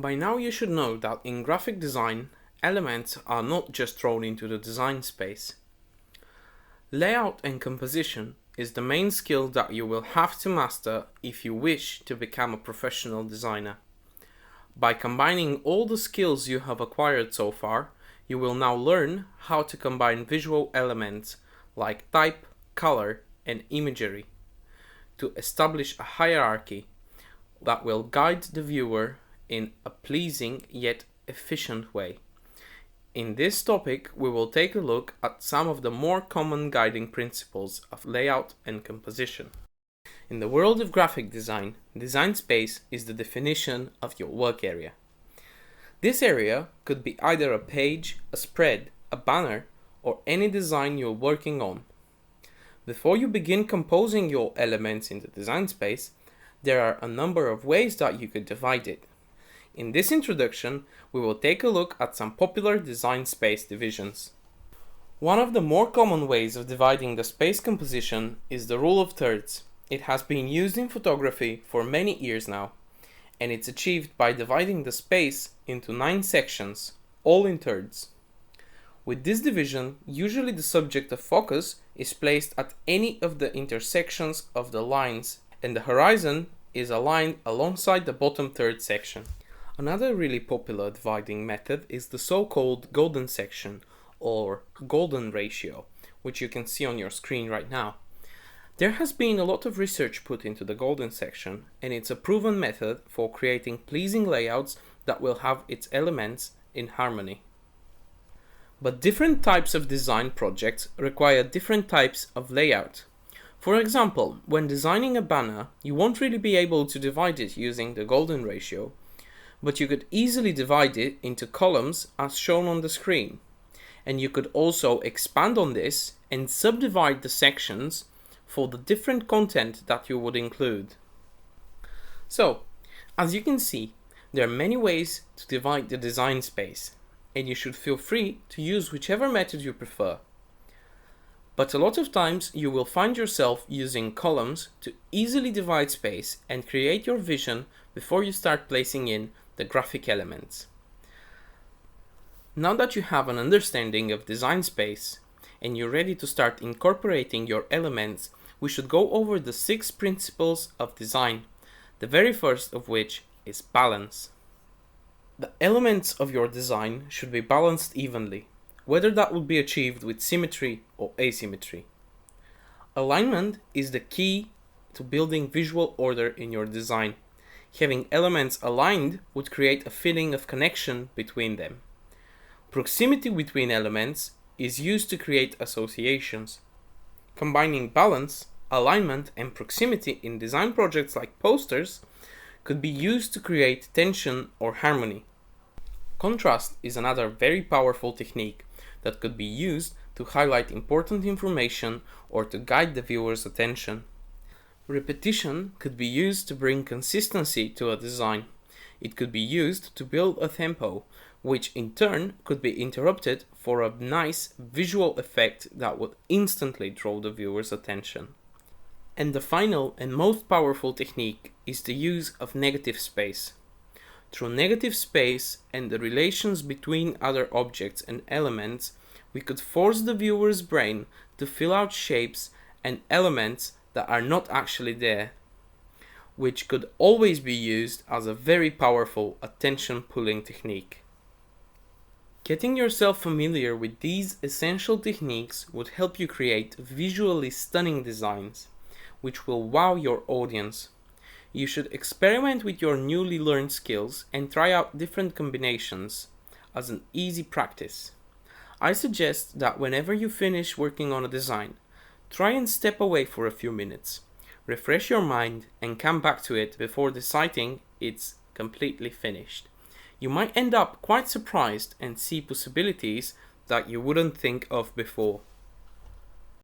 By now you should know that in graphic design, elements are not just thrown into the design space. Layout and composition is the main skill that you will have to master if you wish to become a professional designer. By combining all the skills you have acquired so far, you will now learn how to combine visual elements like type, color, and imagery to establish a hierarchy that will guide the viewer in a pleasing yet efficient way. In this topic, we will take a look at some of the more common guiding principles of layout and composition. In the world of graphic design, design space is the definition of your work area. This area could be either a page, a spread, a banner, or any design you're working on. Before you begin composing your elements in the design space, there are a number of ways that you could divide it. In this introduction, we will take a look at some popular design space divisions. One of the more common ways of dividing the space composition is the rule of thirds. It has been used in photography for many years now, and it's achieved by dividing the space into 9 sections, all in thirds. With this division, usually the subject of focus is placed at any of the intersections of the lines, and the horizon is aligned alongside the bottom third section. Another really popular dividing method is the so-called golden section or golden ratio, which you can see on your screen right now. There has been a lot of research put into the golden section, and it's a proven method for creating pleasing layouts that will have its elements in harmony. But different types of design projects require different types of layout. For example, when designing a banner, you won't really be able to divide it using the golden ratio, but you could easily divide it into columns as shown on the screen. And you could also expand on this and subdivide the sections for the different content that you would include. So, as you can see, there are many ways to divide the design space, and you should feel free to use whichever method you prefer. But a lot of times you will find yourself using columns to easily divide space and create your vision before you start placing in the graphic elements. Now that you have an understanding of design space and you're ready to start incorporating your elements, we should go over the 6 principles of design, the very first of which is balance. The elements of your design should be balanced evenly, whether that will be achieved with symmetry or asymmetry. Alignment is the key to building visual order in your design. Having elements aligned would create a feeling of connection between them. Proximity between elements is used to create associations. Combining balance, alignment, and proximity in design projects like posters could be used to create tension or harmony. Contrast is another very powerful technique that could be used to highlight important information or to guide the viewer's attention. Repetition could be used to bring consistency to a design. It could be used to build a tempo, which in turn could be interrupted for a nice visual effect that would instantly draw the viewer's attention. And the final and most powerful technique is the use of negative space. Through negative space and the relations between other objects and elements, we could force the viewer's brain to fill out shapes and elements that are not actually there, which could always be used as a very powerful attention-pulling technique. Getting yourself familiar with these essential techniques would help you create visually stunning designs, which will wow your audience. You should experiment with your newly learned skills and try out different combinations as an easy practice. I suggest that whenever you finish working on a design, try and step away for a few minutes, refresh your mind, and come back to it before deciding it's completely finished. You might end up quite surprised and see possibilities that you wouldn't think of before.